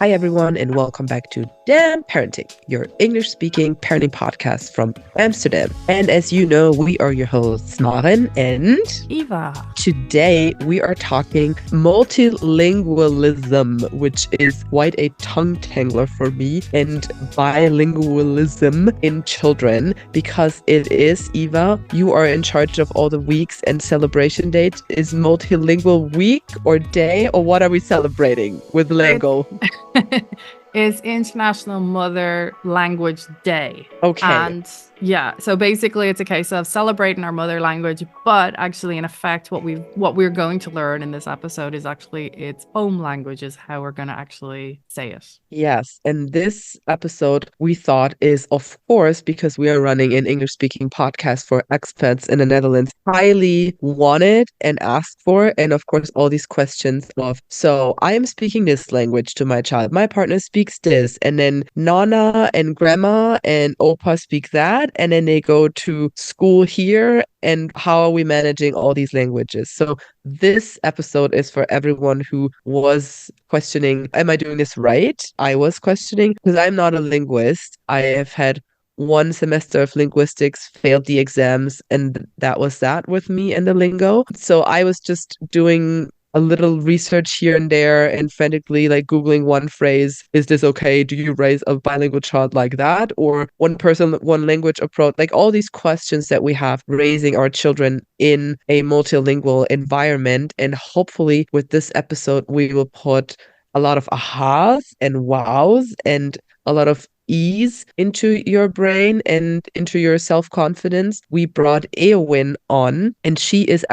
Hi, everyone, and welcome back to Damn Parenting, your English-speaking parenting podcast from Amsterdam. And as you know, we are your hosts, Maren and Eva. Today, we are talking multilingualism, which is quite a tongue tangler for me, and bilingualism in children, because it is, Eva, you are in charge of all the weeks and celebration dates. Is multilingual week or day, or what are we celebrating with lingo? Is International Mother Language Day. Okay. And yeah, so basically it's a case of celebrating our mother language, but actually in effect what we're going to learn in this episode is actually its home language, is how we're going to actually say it. Yes, and this episode we thought is, of course, because we are running an English-speaking podcast for expats in the Netherlands, highly wanted and asked for, and of course all these questions of, so I am speaking this language to my child, my partner speaks this, and then Nana and Grandma and Opa speak that, and then they go to school here, and how are we managing all these languages? So this episode is for everyone who was questioning, am I doing this right? I was questioning because I'm not a linguist. I have had one semester of linguistics, failed the exams, and that was that with me and the lingo. So I was just doing a little research here and there and frantically like Googling one phrase. Is this okay? Do you raise a bilingual child like that? Or one person, one language approach? Like all these questions that we have raising our children in a multilingual environment. And hopefully with this episode, we will put a lot of ahas and wows and a lot of ease into your brain and into your self-confidence. We brought Eowyn on, and she is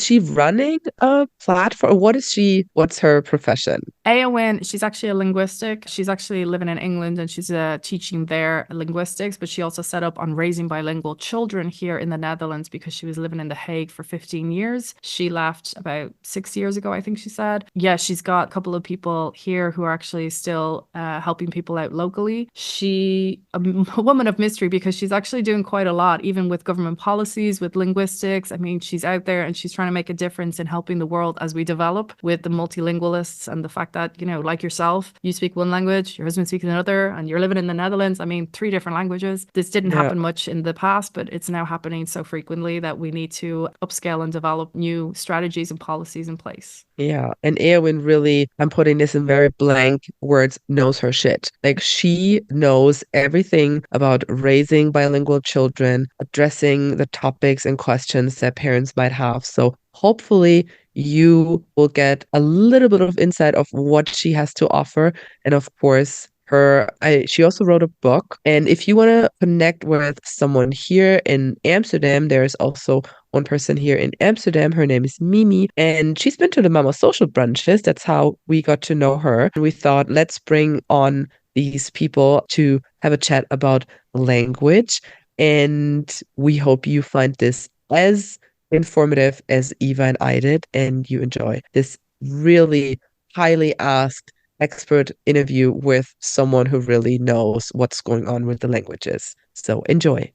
she running a platform? What's her profession? Eowyn, she's actually a linguistic. She's actually living in England and she's teaching there linguistics, but she also set up on raising bilingual children here in the Netherlands because she was living in The Hague for 15 years. She left about 6 years ago, I think she said. Yeah, she's got a couple of people here who are actually still helping people out locally. She a woman of mystery because she's actually doing quite a lot, even with government policies, with linguistics. I mean, she's out there and she's trying to make a difference in helping the world as we develop with the multilingualists and the fact that, you know, like yourself, you speak one language, your husband speaks another, and you're living in the Netherlands. I mean, 3 different languages. This didn't happen much in the past, but it's now happening so frequently that we need to upscale and develop new strategies and policies in place. Yeah, and Eowyn really, I'm putting this in very blank words, knows her shit. Like she knows everything about raising bilingual children, addressing the topics and questions that parents might have. So hopefully you will get a little bit of insight of what she has to offer. And of course, she also wrote a book. And if you want to connect with someone here in Amsterdam, there's also one person here in Amsterdam. Her name is Mimi, and she's been to the Mama Social brunches. That's how we got to know her. And we thought, let's bring on these people to have a chat about language. And we hope you find this as informative as Eva and I did, and you enjoy this really highly asked expert interview with someone who really knows what's going on with the languages. So enjoy.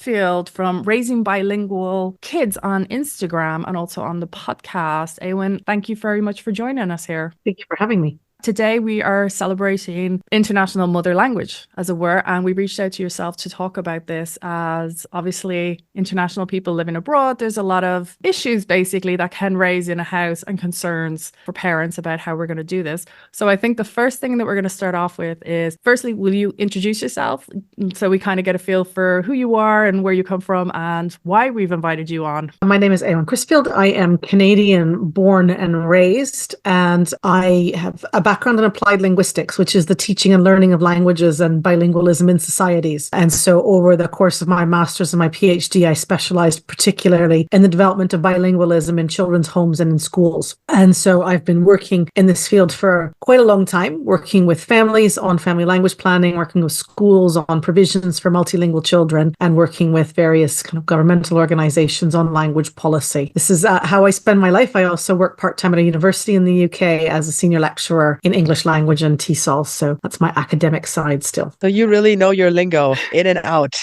Field from Raising Bilingual Kids on Instagram and also on the podcast. Eowyn, thank you very much for joining us here. Thank you for having me. Today we are celebrating International Mother Language, as it were, and we reached out to yourself to talk about this as obviously international people living abroad. There's a lot of issues basically that can raise in a house and concerns for parents about how we're going to do this. So I think the first thing that we're going to start off with is, firstly, will you introduce yourself so we kind of get a feel for who you are and where you come from and why we've invited you on? My name is Eowyn Crisfield. I am Canadian born and raised, and I have a background in applied linguistics, which is the teaching and learning of languages and bilingualism in societies. And so over the course of my master's and my PhD, I specialized particularly in the development of bilingualism in children's homes and in schools. And so I've been working in this field for quite a long time, working with families on family language planning, working with schools on provisions for multilingual children, and working with various kind of governmental organizations on language policy. This is how I spend my life. I also work part-time at a university in the UK as a senior lecturer in English language and TESOL. So that's my academic side still. So you really know your lingo in and out.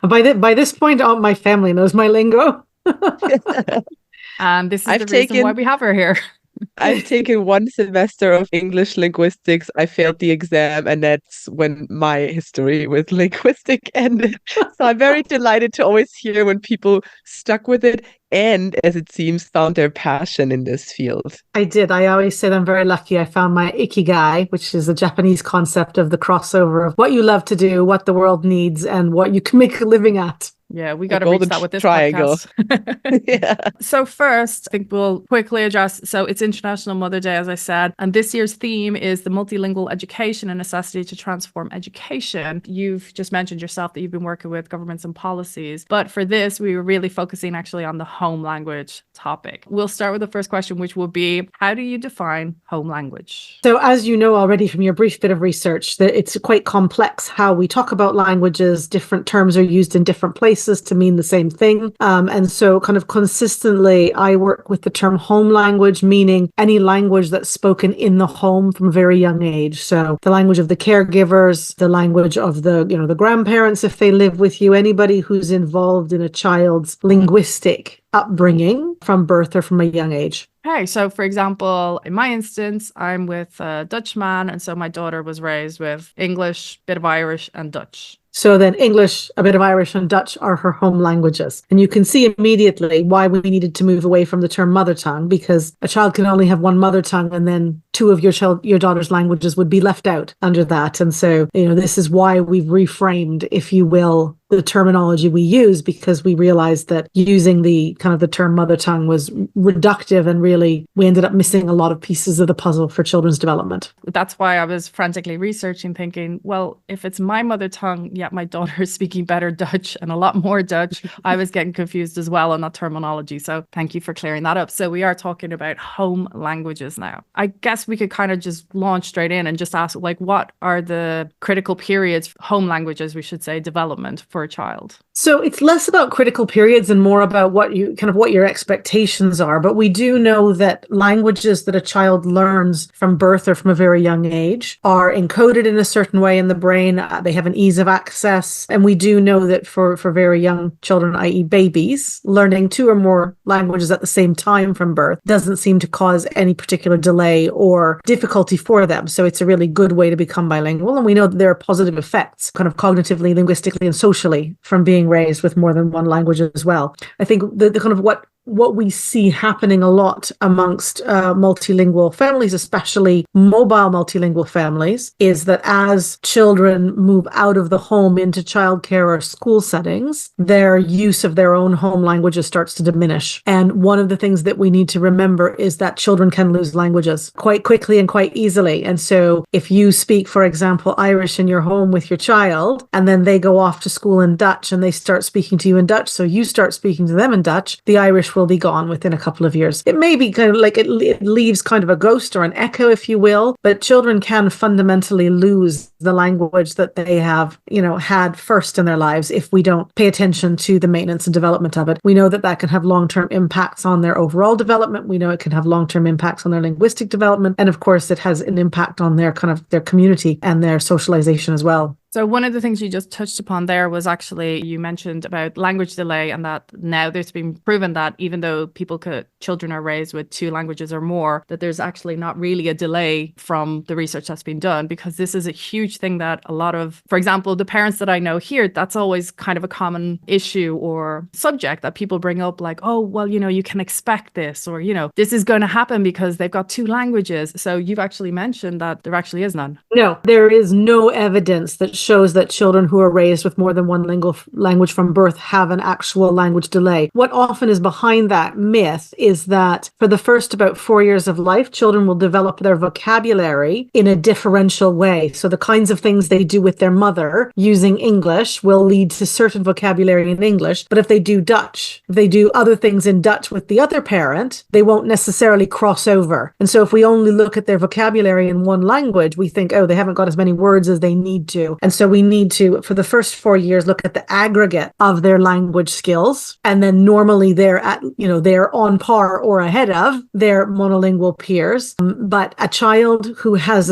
By this point, all my family knows my lingo. And this is the reason why we have her here. I've taken one semester of English linguistics. I failed the exam, and that's when my history with linguistic ended. So I'm very delighted to always hear when people stuck with it and, as it seems, found their passion in this field. I did. I always say I'm very lucky. I found my ikigai, which is a Japanese concept of the crossover of what you love to do, what the world needs, and what you can make a living at. Yeah, we got to reach that with this triangle. podcast. Yeah. So first, I think we'll quickly address, so it's International Mother Day, as I said, and this year's theme is the multilingual education and necessity to transform education. You've just mentioned yourself that you've been working with governments and policies, but for this, we were really focusing actually on the home language topic. We'll start with the first question, which will be, how do you define home language? So as you know already from your brief bit of research, that it's quite complex how we talk about languages. Different terms are used in different places to mean the same thing. And so kind of consistently, I work with the term home language, meaning any language that's spoken in the home from a very young age. So the language of the caregivers, the language of the grandparents, if they live with you, anybody who's involved in a child's linguistic upbringing from birth or from a young age. Okay, so for example, in my instance, I'm with a Dutch man, and so my daughter was raised with English, bit of Irish, and Dutch. So then English, a bit of Irish, and Dutch are her home languages. And you can see immediately why we needed to move away from the term mother tongue, because a child can only have one mother tongue, and then two of your daughter's languages would be left out under that. And so, this is why we've reframed, if you will, the terminology we use, because we realized that using the term mother tongue was reductive, and really we ended up missing a lot of pieces of the puzzle for children's development. That's why I was frantically researching, thinking, well, if it's my mother tongue, yet my daughter is speaking better Dutch and a lot more Dutch, I was getting confused as well on that terminology. So thank you for clearing that up. So we are talking about home languages now. I guess we could kind of just launch straight in and just ask, what are the critical periods, home languages, we should say, development for a child? So it's less about critical periods and more about what your expectations are. But we do know that languages that a child learns from birth or from a very young age are encoded in a certain way in the brain. They have an ease of access. And we do know that for very young children, i.e. babies, learning 2 or more languages at the same time from birth doesn't seem to cause any particular delay or difficulty for them. So it's a really good way to become bilingual. And we know that there are positive effects, kind of cognitively, linguistically, and socially, from being raised with more than one language as well. I think the kind of what we see happening a lot amongst multilingual families, especially mobile multilingual families, is that as children move out of the home into childcare or school settings, their use of their own home languages starts to diminish. And one of the things that we need to remember is that children can lose languages quite quickly and quite easily. And so if you speak, for example, Irish in your home with your child, and then they go off to school in Dutch and they start speaking to you in Dutch, so you start speaking to them in Dutch, the Irish will be gone within a couple of years. It may be kind of like it leaves kind of a ghost or an echo, if you will, but children can fundamentally lose the language that they have, had first in their lives if we don't pay attention to the maintenance and development of it. We know that can have long-term impacts on their overall development. We know it can have long-term impacts on their linguistic development. And of course, it has an impact on their community and their socialization as well. So one of the things you just touched upon there was actually, you mentioned about language delay, and that now there's been proven that even though children are raised with 2 languages or more, that there's actually not really a delay from the research that's been done, because this is a huge thing that a lot of, for example, the parents that I know here, that's always kind of a common issue or subject that people bring up, like, oh, well, you can expect this, or, this is going to happen because they've got 2 languages. So you've actually mentioned that there actually is none. No, there is no evidence that shows that children who are raised with more than one language from birth have an actual language delay. What often is behind that myth is that for the first about 4 years of life, children will develop their vocabulary in a differential way. So the kinds of things they do with their mother using English will lead to certain vocabulary in English. But if they do Dutch, if they do other things in Dutch with the other parent, they won't necessarily cross over. And so if we only look at their vocabulary in one language, we think, oh, they haven't got as many words as they need to. And And so we need to, for the first 4 years, look at the aggregate of their language skills. And then normally they're they're on par or ahead of their monolingual peers. But a child who has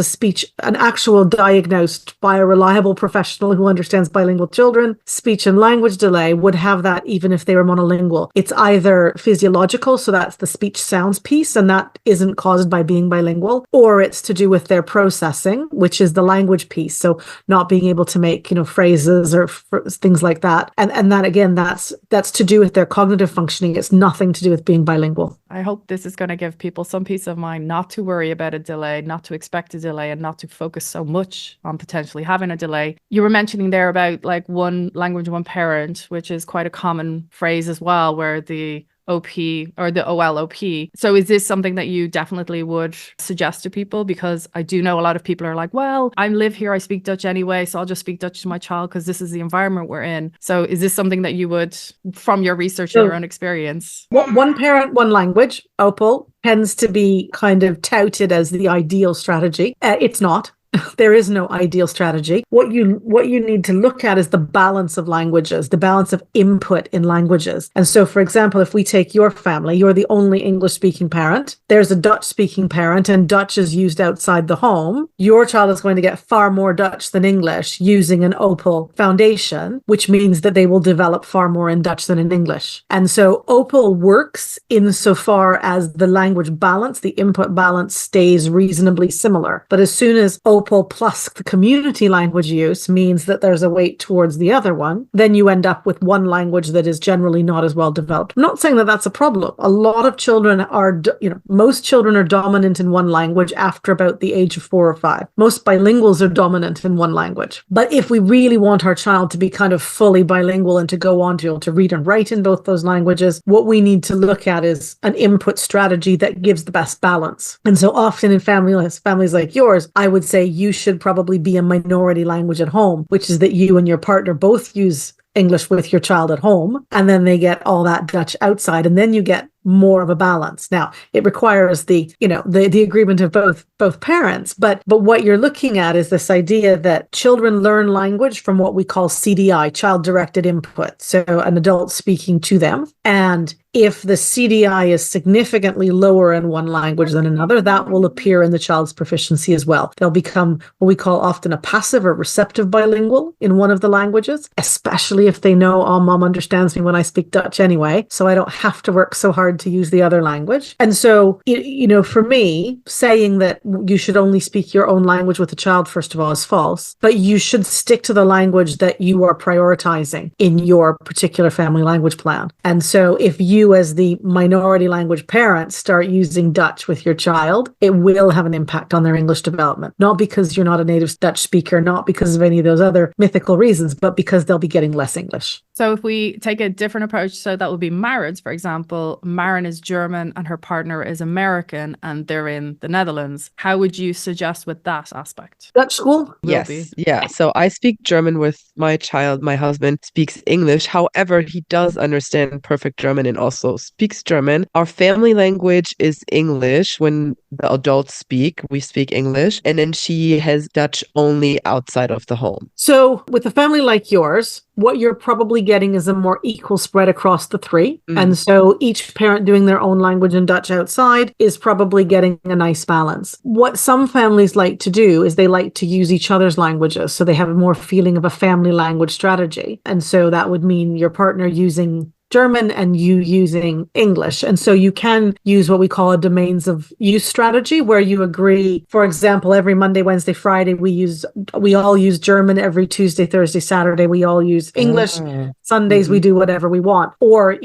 an actual diagnosed by a reliable professional who understands bilingual children, speech and language delay would have that even if they were monolingual. It's either physiological, so that's the speech sounds piece, and that isn't caused by being bilingual, or it's to do with their processing, which is the language piece. So not being able to make, phrases or things like that. And that, again, that's to do with their cognitive functioning. It's nothing to do with being bilingual. I hope this is going to give people some peace of mind, not to worry about a delay, not to expect a delay, and not to focus so much on potentially having a delay. You were mentioning there about like one language, one parent, which is quite a common phrase as well, where the OP or the OLOP. So is this something that you definitely would suggest to people? Because I do know a lot of people are like, well, I live here, I speak Dutch anyway, so I'll just speak Dutch to my child because this is the environment we're in. So is this something that you would, from your research and your own experience? One parent, one language, OPAL, tends to be kind of touted as the ideal strategy. It's not. There is no ideal strategy. What you need to look at is the balance of languages, the balance of input in languages. And so, for example, if we take your family, you're the only English-speaking parent. There's a Dutch-speaking parent, and Dutch is used outside the home. Your child is going to get far more Dutch than English using an OPAL foundation, which means that they will develop far more in Dutch than in English. And so OPAL works insofar as the language balance, the input balance, stays reasonably similar. But as soon as OPAL plus the community language use means that there's a weight towards the other one, then you end up with one language that is generally not as well developed. I'm not saying that that's a problem. A lot of children are, most children are dominant in one language after about the age of 4 or 5. Most bilinguals are dominant in one language. But if we really want our child to be kind of fully bilingual and to go on to be able to read and write in both those languages, what we need to look at is an input strategy that gives the best balance. And so often in families like yours, I would say you should probably be a minority language at home, which is that you and your partner both use English with your child at home, and then they get all that Dutch outside, and then you get more of a balance. Now, it requires the agreement of both parents, but what you're looking at is this idea that children learn language from what we call CDI, child-directed input, so an adult speaking to them. And if the CDI is significantly lower in one language than another, that will appear in the child's proficiency as well. They'll become what we call often a passive or receptive bilingual in one of the languages, especially if they know, oh, mom understands me when I speak Dutch anyway, so I don't have to work so hard to use the other language. And so, for me, saying that you should only speak your own language with a child, first of all, is false, but you should stick to the language that you are prioritizing in your particular family language plan. And so if you, as the minority language parent, start using Dutch with your child, it will have an impact on their English development. Not because you're not a native Dutch speaker, not because of any of those other mythical reasons, but because they'll be getting less English. So if we take a different approach, so that would be Maren's, for example. Maren is German and her partner is American and they're in the Netherlands. How would you suggest with that aspect? Dutch school? Yes. Yeah. So I speak German with my child. My husband speaks English. However, he does understand perfect German and also speaks German. Our family language is English. When the adults speak, we speak English. And then she has Dutch only outside of the home. So with a family like yours, what you're probably getting is a more equal spread across the three. And so each parent doing their own language in Dutch outside is probably getting a nice balance. What some families like to do is they like to use each other's languages. So they have a more feeling of a family language strategy. And so that would mean your partner using German and you using English. And so you can use what we call a domains of use strategy, where you agree, for example, every Monday, Wednesday, Friday, we all use German. Every Tuesday, Thursday, Saturday, we all use English. Sundays, we do whatever we want. Or,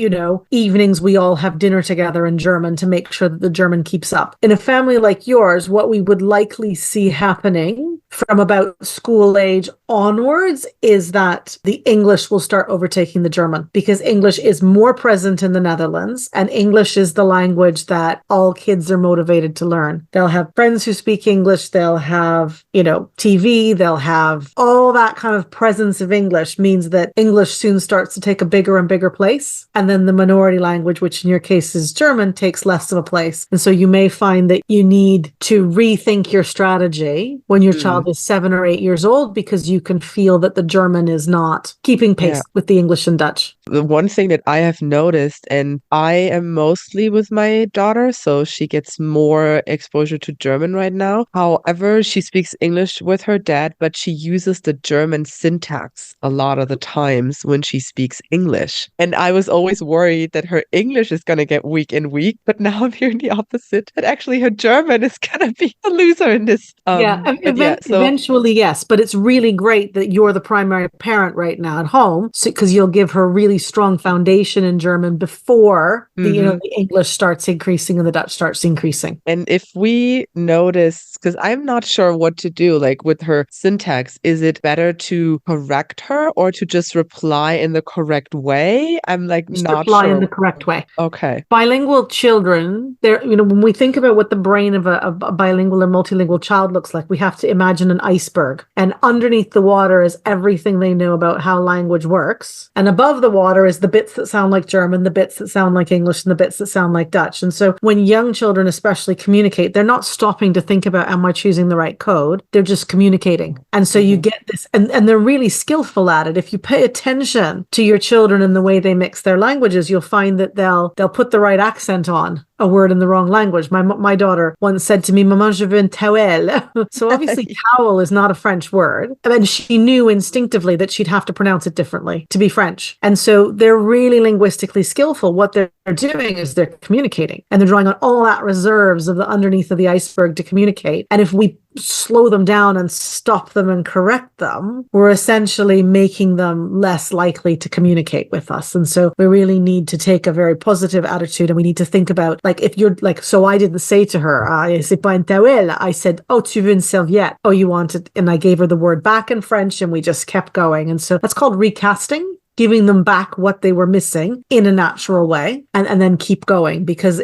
evenings, we all have dinner together in German to make sure that the German keeps up. In a family like yours, what we would likely see happening from about school age onwards is that the English will start overtaking the German, because English is more present in the Netherlands, and English is the language that all kids are motivated to learn. They'll have friends who speak English, they'll have, TV, they'll have all that kind of presence of English means that English soon starts to take a bigger and bigger place. And then the minority language, which in your case is German, takes less of a place. And so you may find that you need to rethink your strategy when your child is 7 or 8 years old, because you can feel that the German is not keeping pace with the English and Dutch. The one thing that I have noticed, and I am mostly with my daughter, so she gets more exposure to German right now. However, she speaks English with her dad, but she uses the German syntax a lot of the times when she speaks English. And I was always worried that her English is going to get weak and weak, but now I'm hearing the opposite, that actually her German is going to be a loser in this. Eventually, yes, but it's really great that you're the primary parent right now at home, because you'll give her really strong foundation in German before the English starts increasing and the Dutch starts increasing. And if we notice, because I'm not sure what to do, like with her syntax, is it better to correct her or to just reply in the correct way? I'm like just not reply sure. in the correct way. Okay. Bilingual children, when we think about what the brain of a bilingual or multilingual child looks like, we have to imagine an iceberg. And underneath the water is everything they know about how language works. And above the water is the bits that sound like German, the bits that sound like English, and the bits that sound like Dutch. And so when young children especially communicate, they're not stopping to think about, am I choosing the right code? They're just communicating. And so you get this, and they're really skillful at it. If you pay attention to your children and the way they mix their languages, you'll find that they'll put the right accent on a word in the wrong language. My daughter once said to me, "Maman, je veux un towel." So obviously towel is not a French word. And she knew instinctively that she'd have to pronounce it differently to be French. And so they're really linguistically skillful. What they're doing is they're communicating, and they're drawing on all that reserves of the underneath of the iceberg to communicate. And if we slow them down and stop them and correct them, we're essentially making them less likely to communicate with us. And so we really need to take a very positive attitude, and we need to think about, like, if you're like, so I didn't say to her, c'est pas un towel. I said, oh, tu veux une serviette? Oh, you want it? And I gave her the word back in French, and we just kept going. And so that's called recasting. Giving them back what they were missing in a natural way, and then keep going, because,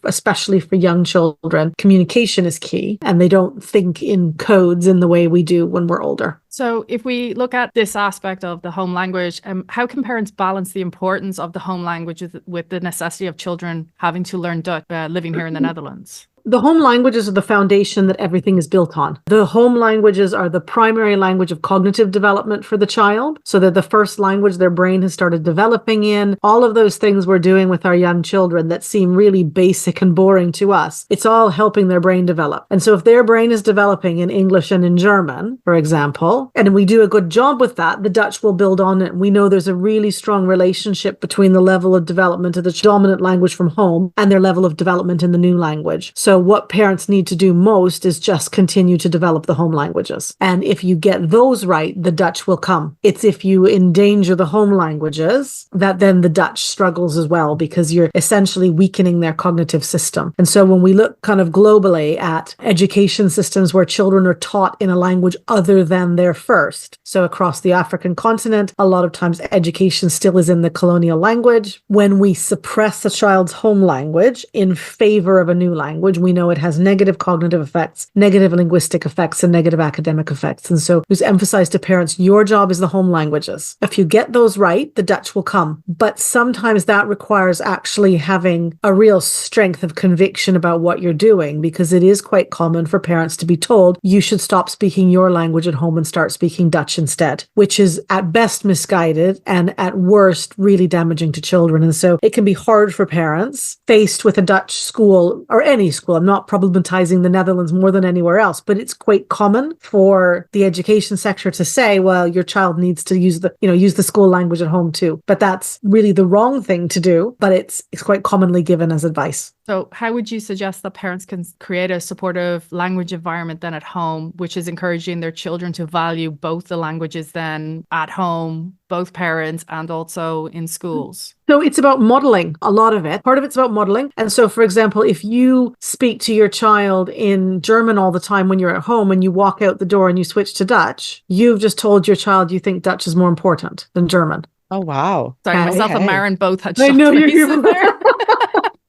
especially for young children, communication is key, and they don't think in codes in the way we do when we're older. So if we look at this aspect of the home language, how can parents balance the importance of the home language with the necessity of children having to learn Dutch living here in the Netherlands? The home languages are the foundation that everything is built on. The home languages are the primary language of cognitive development for the child. So they're the first language their brain has started developing in. All of those things we're doing with our young children that seem really basic and boring to us, it's all helping their brain develop. And so if their brain is developing in English and in German, for example, and we do a good job with that, the Dutch will build on it. We know there's a really strong relationship between the level of development of the dominant language from home and their level of development in the new language. So what parents need to do most is just continue to develop the home languages. And if you get those right, the Dutch will come. It's if you endanger the home languages that then the Dutch struggles as well, because you're essentially weakening their cognitive system. And so when we look kind of globally at education systems where children are taught in a language other than their first, so across the African continent, a lot of times education still is in the colonial language. When we suppress a child's home language in favor of a new language, we know it has negative cognitive effects, negative linguistic effects, and negative academic effects. And so just emphasize to parents, your job is the home languages. If you get those right, the Dutch will come. But sometimes that requires actually having a real strength of conviction about what you're doing, because it is quite common for parents to be told, you should stop speaking your language at home and start speaking Dutch instead, which is at best misguided and at worst really damaging to children. And so it can be hard for parents faced with a Dutch school or any school. I'm not problematizing the Netherlands more than anywhere else, but it's quite common for the education sector to say, well, your child needs to use the school language at home too. But that's really the wrong thing to do, but it's quite commonly given as advice. So how would you suggest that parents can create a supportive language environment then at home, which is encouraging their children to value both the languages then at home, both parents, and also in schools? So it's about modeling, a lot of it. Part of it's about modeling. And so, for example, if you speak to your child in German all the time when you're at home and you walk out the door and you switch to Dutch, you've just told your child you think Dutch is more important than German. Oh, wow. Sorry, myself and Maren both had I shocked know faces you're there.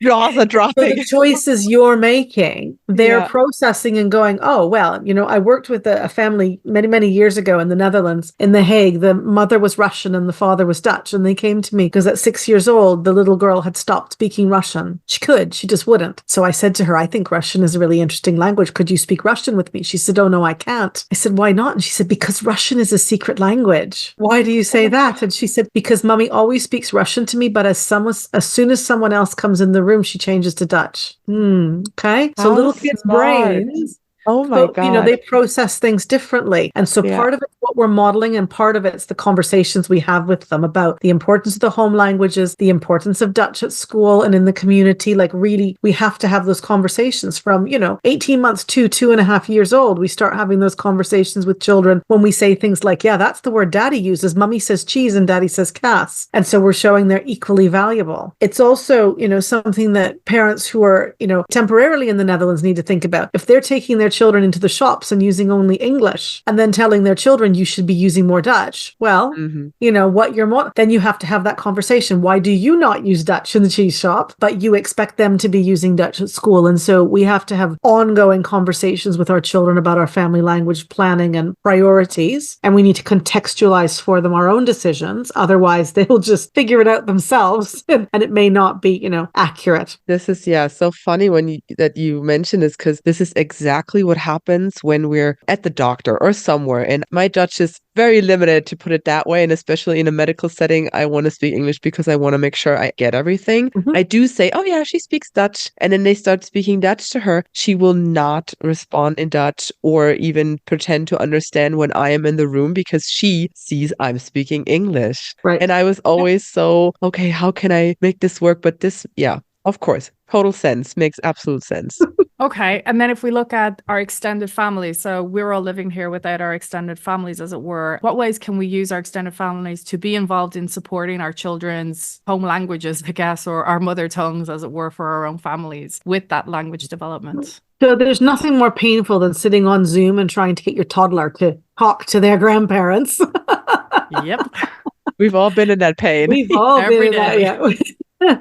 Jaws are So dropping. the choices you're making, they're Yeah. processing and going, oh, well, I worked with a family many, many years ago in the Netherlands, in The Hague. The mother was Russian and the father was Dutch. And they came to me because at 6 years old, the little girl had stopped speaking Russian. She could, she just wouldn't. So I said to her, I think Russian is a really interesting language. Could you speak Russian with me? She said, oh, no, I can't. I said, why not? And she said, because Russian is a secret language. Why do you say that? And she said, because mommy always speaks Russian to me, but as soon as someone else comes in the room, she changes to Dutch. Okay. So How little kids' smart. brains, Oh my God. they process things differently. And so Yeah. part of it's what we're modeling, and part of it's the conversations we have with them about the importance of the home languages, the importance of Dutch at school and in the community. Like, really, we have to have those conversations from, 18 months to 2.5 years old. We start having those conversations with children when we say things like, yeah, that's the word daddy uses. Mummy says cheese and daddy says Cass. And so we're showing they're equally valuable. It's also, something that parents who are, temporarily in the Netherlands need to think about. If they're taking their children into the shops and using only English and then telling their children you should be using more Dutch, well, then you have to have that conversation. Why do you not use Dutch in the cheese shop, but you expect them to be using Dutch at school? And so we have to have ongoing conversations with our children about our family language planning and priorities. And we need to contextualize for them our own decisions. Otherwise, they'll just figure it out themselves and it may not be, accurate. This is, so funny that you mentioned this, because this is exactly what happens when we're at the doctor or somewhere. And my Dutch is very limited, to put it that way. And especially in a medical setting, I want to speak English because I want to make sure I get everything. Mhm. I do say, oh yeah, she speaks Dutch. And then they start speaking Dutch to her. She will not respond in Dutch or even pretend to understand when I am in the room, because she sees I'm speaking English. Right. And I was always so, okay, how can I make this work? But this, of course, total sense, makes absolute sense. Okay. And then if we look at our extended family, so we're all living here without our extended families, as it were. What ways can we use our extended families to be involved in supporting our children's home languages, I guess, or our mother tongues, as it were, for our own families with that language development? So there's nothing more painful than sitting on Zoom and trying to get your toddler to talk to their grandparents. Yep. We've all been in that pain. We've all been Every in that, day. yeah.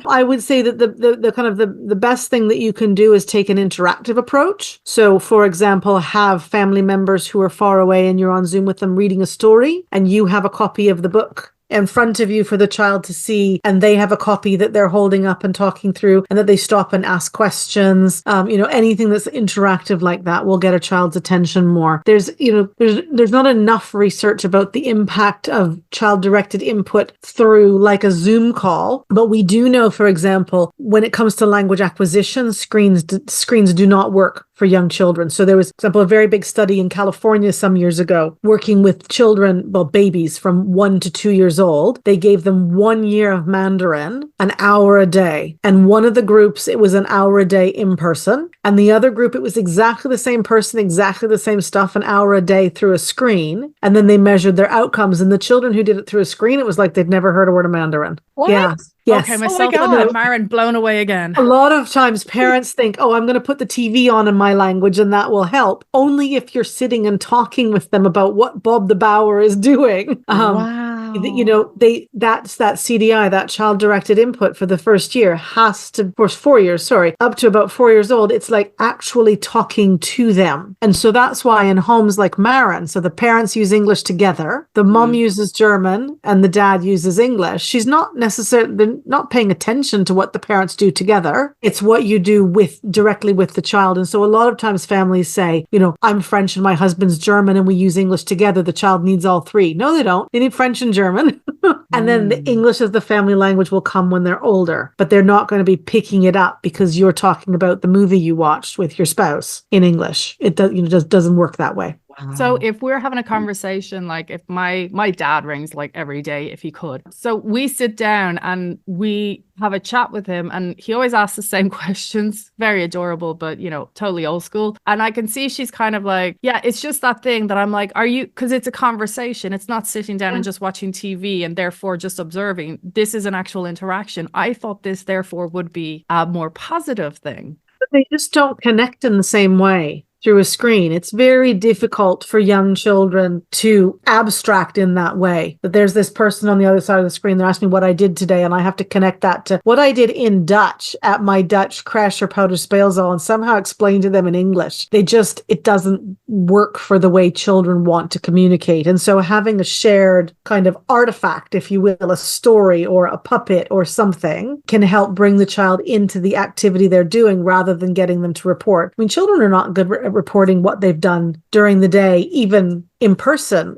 I would say that the kind of the best thing that you can do is take an interactive approach. So, for example, have family members who are far away and you're on Zoom with them reading a story, and you have a copy of the book in front of you for the child to see, and they have a copy that they're holding up and talking through, and that they stop and ask questions. Anything that's interactive like that will get a child's attention more. There's not enough research about the impact of child-directed input through like a Zoom call, but we do know, for example, when it comes to language acquisition, screens do not work for young children. So there was, for example, a very big study in California some years ago, working with children, babies from 1 to 2 years old. They gave them 1 year of Mandarin, an hour a day. And one of the groups, it was an hour a day in person. And the other group, it was exactly the same person, exactly the same stuff, an hour a day through a screen. And then they measured their outcomes. And the children who did it through a screen, it was like they'd never heard a word of Mandarin. What? Yeah. Yes. Okay, Oh my myself God. and Maren blown away again. A lot of times parents think, oh, I'm going to put the TV on in my language and that will help. Only if you're sitting and talking with them about what Bob the Bower is doing. Wow. That's that CDI, that child-directed input for the first year has to, of course, 4 years, sorry, up to about 4 years old. It's like actually talking to them. And so that's why in homes like Maren, so the parents use English together, the mom uses German and the dad uses English. She's not necessarily, not paying attention to what the parents do together. It's what you do directly with the child. And so a lot of times families say, I'm French and my husband's German and we use English together. The child needs all three. No, they don't. They need French and German. And then the English as the family language will come when they're older, but they're not going to be picking it up because you're talking about the movie you watched with your spouse in English. It doesn't work that way. So if we're having a conversation, like if my dad rings like every day, if he could. So we sit down and we have a chat with him and he always asks the same questions. Very adorable, but totally old school. And I can see she's kind of like, yeah, it's just that thing that I'm like, because it's a conversation. It's not sitting down and just watching TV and therefore just observing. This is an actual interaction. I thought this therefore would be a more positive thing. They just don't connect in the same way. through a screen. It's very difficult for young children to abstract in that way. That there's this person on the other side of the screen, they're asking me what I did today, and I have to connect that to what I did in Dutch at my Dutch crash or powder speelzaal and somehow explain to them in English. It doesn't work for the way children want to communicate. And so having a shared kind of artifact, if you will, a story or a puppet or something, can help bring the child into the activity they're doing rather than getting them to report. I mean, children are not good at reporting what they've done during the day, even in person.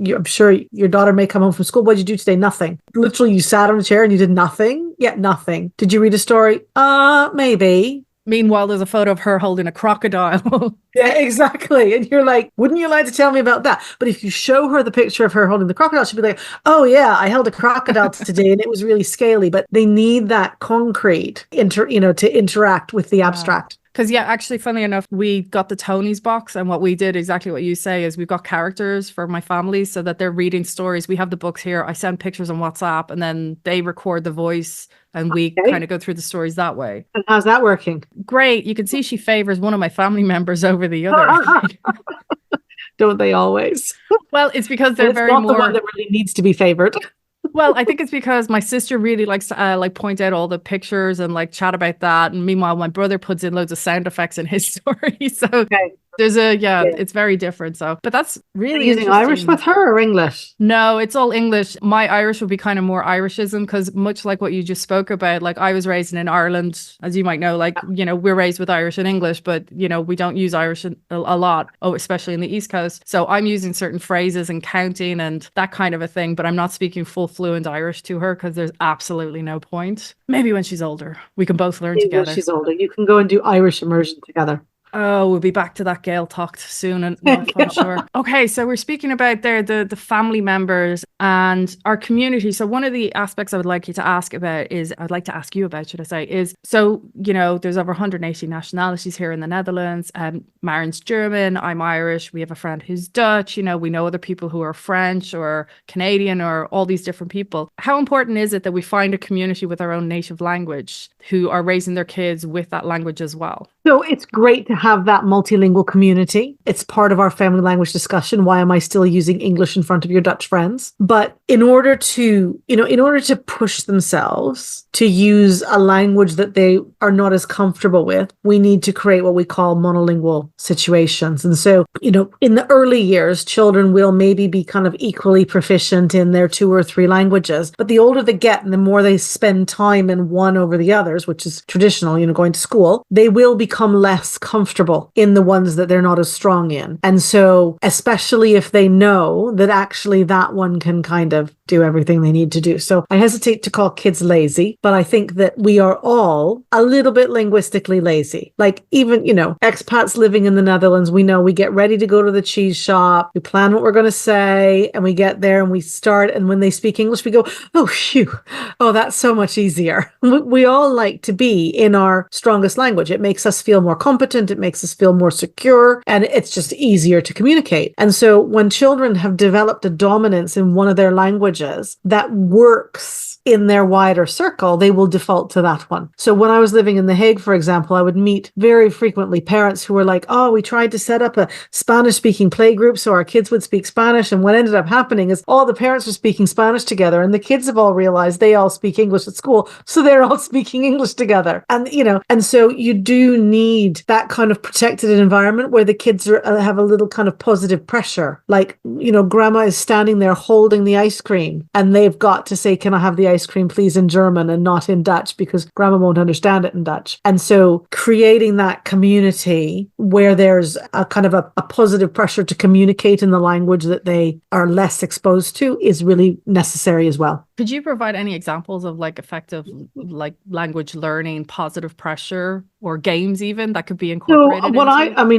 I'm sure your daughter may come home from school. What did you do today? Nothing. Literally, you sat on a chair and you did nothing? Yeah, nothing. Did you read a story? Maybe. Meanwhile, there's a photo of her holding a crocodile. Yeah, exactly. And you're like, wouldn't you like to tell me about that? But if you show her the picture of her holding the crocodile, she'll be like, oh yeah, I held a crocodile today and it was really scaly. But they need that concrete to interact with the abstract. Because, yeah, actually, funnily enough, we got the Tony's box, and what we did, exactly what you say, is we've got characters for my family so that they're reading stories. We have the books here. I send pictures on WhatsApp, and then they record the voice, and we kind of go through the stories that way. And how's that working? Great. You can see she favors one of my family members over the other. Don't they always? Well, it's because they're very not the one that really needs to be favored. Well, I think it's because my sister really likes to point out all the pictures and chat about that. And meanwhile, my brother puts in loads of sound effects in his story. So there's it's very different. So, but that's really using Irish with her or English? No, it's all English. My Irish would be kind of more Irishism because much like what you just spoke about, I was raised in Ireland, as you might know, we're raised with Irish and English, but we don't use Irish a lot, especially in the East Coast. So I'm using certain phrases and counting and that kind of a thing, but I'm not speaking full fluent Irish to her because there's absolutely no point. Maybe when she's older, we can both learn together. When she's older, you can go and do Irish immersion together. Oh, we'll be back to that Gael talk soon, and I'm sure. Okay, so we're speaking about there the family members and our community. So one of the aspects I would like you to ask about I'd like to ask you about, should I say, is so there's over 180 nationalities here in the Netherlands. Maren's German, I'm Irish. We have a friend who's Dutch. We know other people who are French or Canadian or all these different people. How important is it that we find a community with our own native language who are raising their kids with that language as well? So it's great to have that multilingual community. It's part of our family language discussion. Why am I still using English in front of your Dutch friends? But in order to push themselves to use a language that they are not as comfortable with, we need to create what we call monolingual situations. And so, in the early years, children will maybe be kind of equally proficient in their 2 or 3 languages. But the older they get and the more they spend time in one over the others, which is traditional, going to school, they will become less comfortable in the ones that they're not as strong in. And so, especially if they know that actually that one can kind of do everything they need to do. So I hesitate to call kids lazy, but I think that we are all a little bit linguistically lazy. Even, expats living in the Netherlands, we know we get ready to go to the cheese shop, we plan what we're going to say, and we get there and we start. And when they speak English, we go, oh, phew, oh, that's so much easier. We all like to be in our strongest language. It makes us feel more competent. It makes us feel more secure, and it's just easier to communicate. And so when children have developed a dominance in one of their languages that works in their wider circle, they will default to that one. So when I was living in The Hague, for example, I would meet very frequently parents who were like, oh, we tried to set up a Spanish-speaking play group so our kids would speak Spanish. And what ended up happening is all the parents were speaking Spanish together, and the kids have all realized they all speak English at school. So they're all speaking English together. And so you do need that kind of protected environment where the kids have a little kind of positive pressure. Grandma is standing there holding the ice cream, and they've got to say, can I have the ice cream, please, in German and not in Dutch, because grandma won't understand it in Dutch. And so creating that community where there's a kind of a positive pressure to communicate in the language that they are less exposed to is really necessary as well. Could you provide any examples of effective language learning, positive pressure, or games even that could be incorporated? So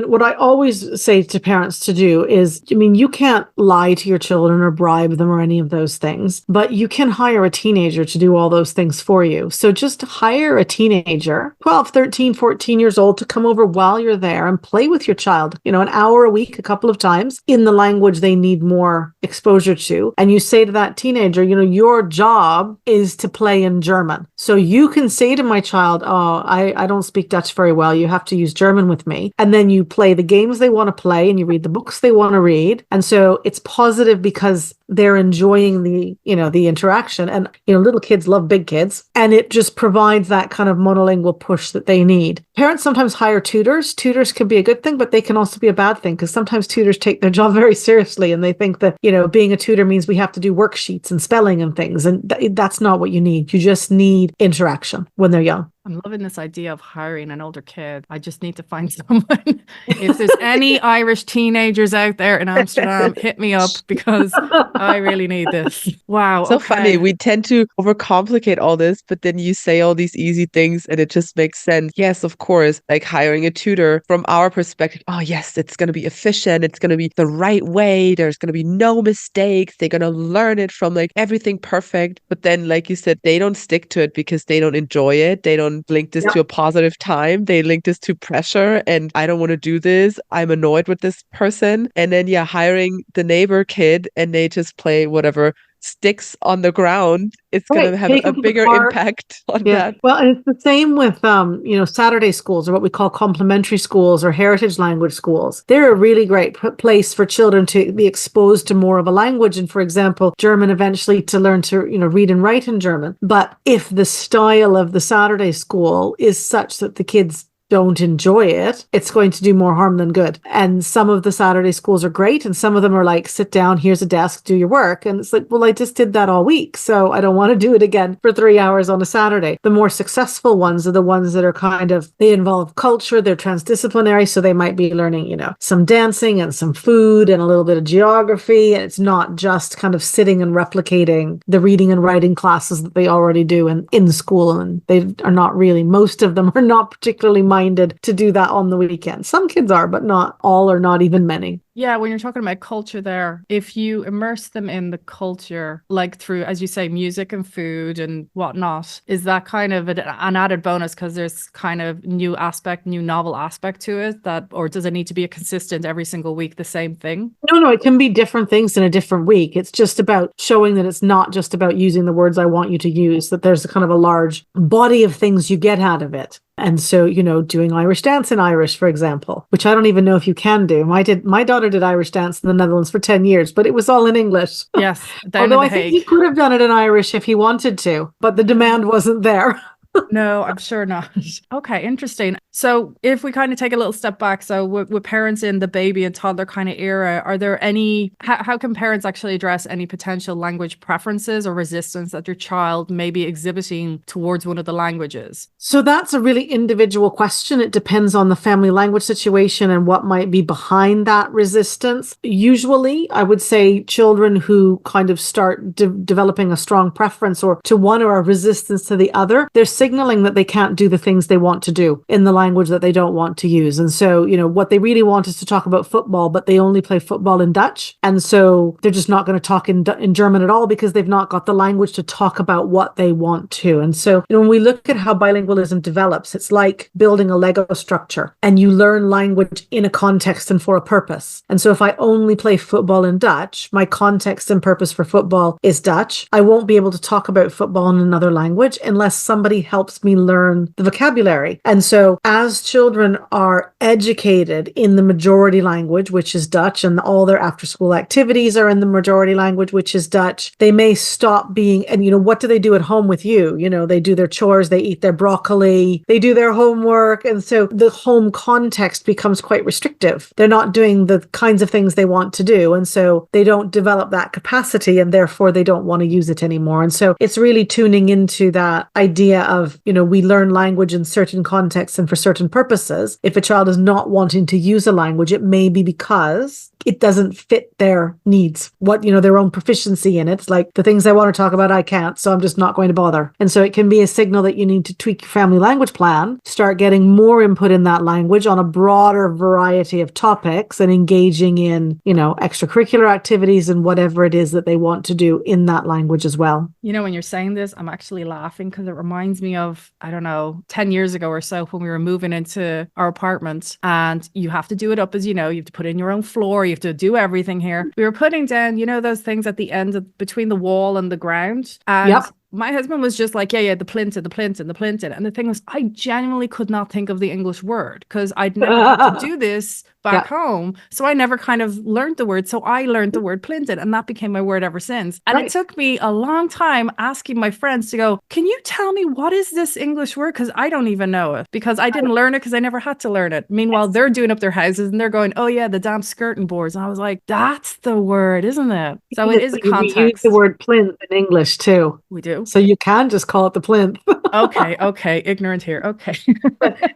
what I always say to parents to do is, you can't lie to your children or bribe them or any of those things, but you can hire a teenager to do all those things for you. So just hire a teenager, 12, 13, 14 years old, to come over while you're there and play with your child, an hour a week, a couple of times in the language they need more exposure to. And you say to that teenager, your job is to play in German. So you can say to my child, oh, I don't speak Dutch very well. You have to use German with me. And then you play the games they want to play and you read the books they want to read. And so it's positive because they're enjoying the interaction. And, little kids love big kids. And it just provides that kind of monolingual push that they need. Parents sometimes hire tutors. Tutors can be a good thing, but they can also be a bad thing because sometimes tutors take their job very seriously and they think that, being a tutor means we have to do worksheets and spelling and things. And that's not what you need. You just need interaction when they're young. I'm loving this idea of hiring an older kid. I just need to find someone. If there's any Irish teenagers out there in Amsterdam, hit me up because I really need this. Wow. So funny. We tend to overcomplicate all this, but then you say all these easy things and it just makes sense. Yes, of course, like hiring a tutor from our perspective. Oh, yes, it's going to be efficient. It's going to be the right way. There's going to be no mistakes. They're going to learn it from like everything perfect. But then, like you said, they don't stick to it because they don't enjoy it. They don't link this to a positive time. They link this to pressure and I don't want to do this. I'm annoyed with this person. And then, hiring the neighbor kid and they just play whatever sticks on the ground, it's going to have a bigger impact on that. Well, and it's the same with, Saturday schools or what we call complementary schools or heritage language schools. They're a really great place for children to be exposed to more of a language. And for example, German eventually to learn to, read and write in German. But if the style of the Saturday school is such that the kids don't enjoy it, it's going to do more harm than good. And some of the Saturday schools are great. And some of them are like, sit down, here's a desk, do your work. And it's like, well, I just did that all week. So I don't want to do it again for 3 hours on a Saturday. The more successful ones are the ones that are they involve culture, they're transdisciplinary. So they might be learning, some dancing and some food and a little bit of geography. And it's not just kind of sitting and replicating the reading and writing classes that they already do in school. And they are not really, most of them are not particularly minded to do that on the weekend. Some kids are, but not all or not even many. Yeah, when you're talking about culture there, if you immerse them in the culture, like through, as you say, music and food and whatnot, is that kind of an added bonus because there's kind of new novel aspect to it or does it need to be a consistent every single week, the same thing? No, it can be different things in a different week. It's just about showing that it's not just about using the words I want you to use, that there's a kind of a large body of things you get out of it. And so, doing Irish dance in Irish, for example, which I don't even know if you can do. My daughter did Irish dance in the Netherlands for 10 years, but it was all in English. Yes. Although I think he could have done it in Irish if he wanted to, but the demand wasn't there. No, I'm sure not. Okay, interesting. So if we kind of take a little step back, so with parents in the baby and toddler kind of era, are there how can parents actually address any potential language preferences or resistance that your child may be exhibiting towards one of the languages? So that's a really individual question. It depends on the family language situation and what might be behind that resistance. Usually, I would say children who kind of start developing a strong preference or to one or a resistance to the other, they're signaling that they can't do the things they want to do in the language that they don't want to use. And so, what they really want is to talk about football, but they only play football in Dutch. And so they're just not going to talk in German at all because they've not got the language to talk about what they want to. And so, when we look at how bilingualism develops, it's like building a Lego structure and you learn language in a context and for a purpose. And so if I only play football in Dutch, my context and purpose for football is Dutch. I won't be able to talk about football in another language unless somebody helps me learn the vocabulary. And so as children are educated in the majority language, which is Dutch, and all their after school activities are in the majority language, which is Dutch, they may stop being, and what do they do at home with you? They do their chores, they eat their broccoli, they do their homework. And so the home context becomes quite restrictive. They're not doing the kinds of things they want to do. And so they don't develop that capacity and therefore they don't want to use it anymore. And so it's really tuning into that idea of, we learn language in certain contexts and for certain purposes. If a child is not wanting to use a language, it may be because it doesn't fit their needs, their own proficiency in it. It's like the things I want to talk about, I can't, so I'm just not going to bother. And so it can be a signal that you need to tweak your family language plan, start getting more input in that language on a broader variety of topics and engaging in, extracurricular activities and whatever it is that they want to do in that language as well. When you're saying this, I'm actually laughing because it reminds me of, 10 years ago or so when we were moving into our apartment and you have to do it up as, you have to put in your own floor, you have to do everything here. We were putting down, those things at the end between the wall and the ground. And my husband was just like, the plinton, the plinton, the plinton. And the thing was, I genuinely could not think of the English word because I'd never had to do this back home. So I never kind of learned the word. So I learned the word plinton, and that became my word ever since. And it took me a long time asking my friends to go, can you tell me what is this English word? Because I don't even know it, because I didn't learn it because I never had to learn it. Meanwhile, they're doing up their houses and they're going, oh yeah, the damn skirting boards. And I was like, that's the word, isn't it? So it is a context. We use the word plinth in English too. We do. So you can just call it the plinth. Okay. Ignorant here. Okay.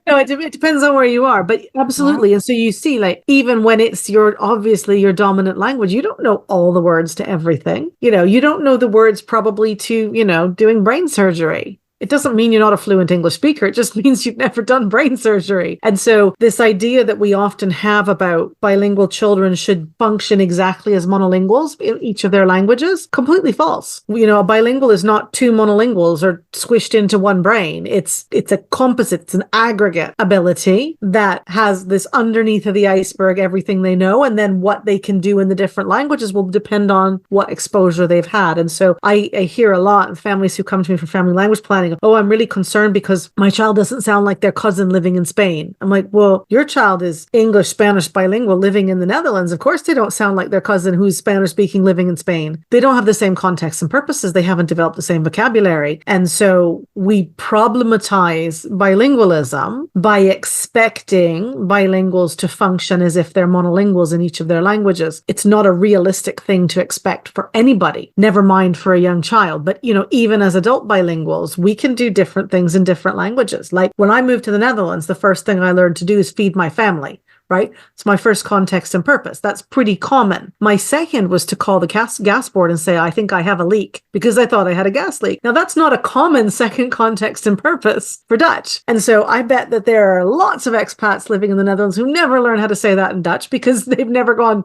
No, it depends on where you are, but absolutely. And so you see, like, even when it's obviously your dominant language, you don't know all the words to everything. You don't know the words probably to, doing brain surgery. It doesn't mean you're not a fluent English speaker. It just means you've never done brain surgery. And so this idea that we often have about bilingual children should function exactly as monolinguals in each of their languages, completely false. A bilingual is not two monolinguals or squished into one brain. It's a composite, it's an aggregate ability that has this underneath of the iceberg, everything they know, and then what they can do in the different languages will depend on what exposure they've had. And so I hear a lot of families who come to me for family language planning, oh, I'm really concerned because my child doesn't sound like their cousin living in Spain. I'm like, well, your child is English, Spanish bilingual living in the Netherlands. Of course, they don't sound like their cousin who's Spanish speaking living in Spain. They don't have the same context and purposes. They haven't developed the same vocabulary. And so we problematize bilingualism by expecting bilinguals to function as if they're monolinguals in each of their languages. It's not a realistic thing to expect for anybody, never mind for a young child. But, even as adult bilinguals, we can do different things in different languages. Like when I moved to the Netherlands, the first thing I learned to do is feed my family, right? It's my first context and purpose. That's pretty common. My second was to call the gas board and say, I think I have a leak, because I thought I had a gas leak. Now that's not a common second context and purpose for Dutch. And so I bet that there are lots of expats living in the Netherlands who never learn how to say that in Dutch because they've never gone,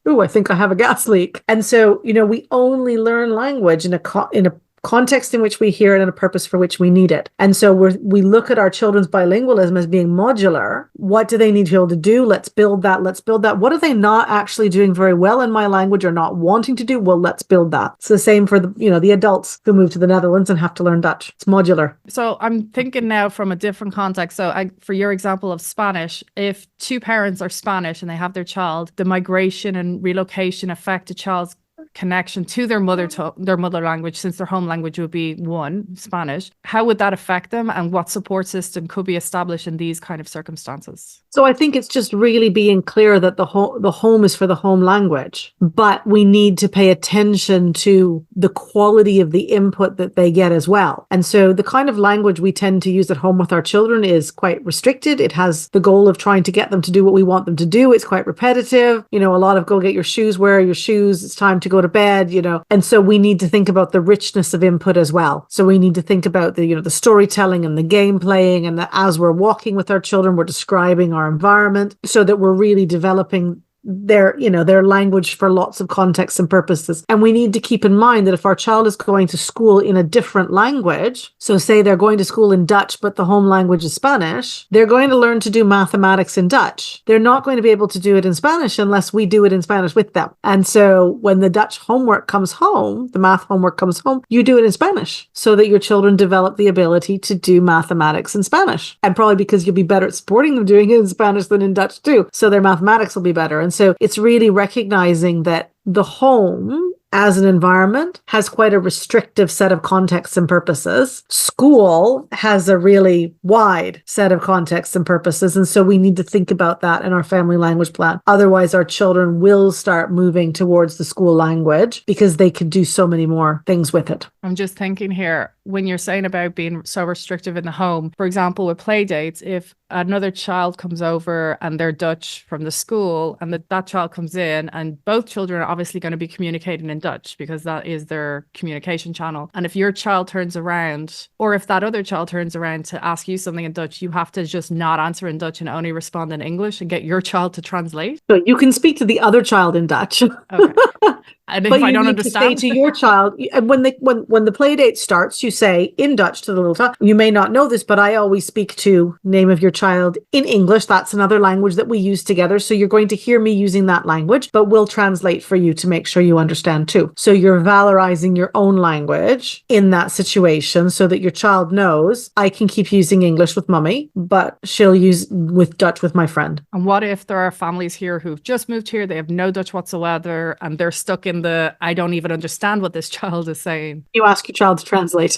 ooh, I think I have a gas leak. And so, we only learn language in a context in which we hear it and a purpose for which we need it. And so we look at our children's bilingualism as being modular. What do they need to be able to do? Let's build that. What are they not actually doing very well in my language or not wanting to do? Well, let's build that. It's the same for the adults who move to the Netherlands and have to learn Dutch. It's modular. So I'm thinking now from a different context. So for your example of Spanish, if two parents are Spanish and they have their child, the migration and relocation affect a child's connection to their mother language, since their home language would be Spanish. How would that affect them, and what support system could be established in these kind of circumstances? So I think it's just really being clear that the home is for the home language, but we need to pay attention to the quality of the input that they get as well. And so the kind of language we tend to use at home with our children is quite restricted. It has the goal of trying to get them to do what we want them to do. It's quite repetitive. A lot of go get your shoes, wear your shoes, it's time to go to bed, And so we need to think about the richness of input as well. So we need to think about the storytelling and the game playing, and that as we're walking with our children, we're describing our environment so that we're really developing their language for lots of contexts and purposes. And we need to keep in mind that if our child is going to school in a different language, so say they're going to school in Dutch, but the home language is Spanish, they're going to learn to do mathematics in Dutch. They're not going to be able to do it in Spanish unless we do it in Spanish with them. And so when the Dutch homework comes home, the math homework comes home, you do it in Spanish so that your children develop the ability to do mathematics in Spanish. And probably because you'll be better at supporting them doing it in Spanish than in Dutch too. So their mathematics will be better. And so it's really recognizing that the home as an environment has quite a restrictive set of contexts and purposes. School has a really wide set of contexts and purposes. And so we need to think about that in our family language plan. Otherwise, our children will start moving towards the school language because they could do so many more things with it. I'm just thinking here, when you're saying about being so restrictive in the home, for example, with play dates, if another child comes over and they're Dutch from the school, and that child comes in, and both children are obviously going to be communicating in Dutch because that is their communication channel. And if your child turns around, or if that other child turns around to ask you something in Dutch, you have to just not answer in Dutch and only respond in English and get your child to translate. So you can speak to the other child in Dutch. Okay. And if I don't understand, to say to your child, when the play date starts, you say in Dutch to the little child. You may not know this, but I always speak to name of your child in English. That's another language that we use together. So you're going to hear me using that language, but we'll translate for you to make sure you understand too. So you're valorizing your own language in that situation so that your child knows I can keep using English with mummy, but she'll use with Dutch with my friend. And what if there are families here who've just moved here, they have no Dutch whatsoever, and they're stuck in the, I don't even understand what this child is saying? You ask your child to translate.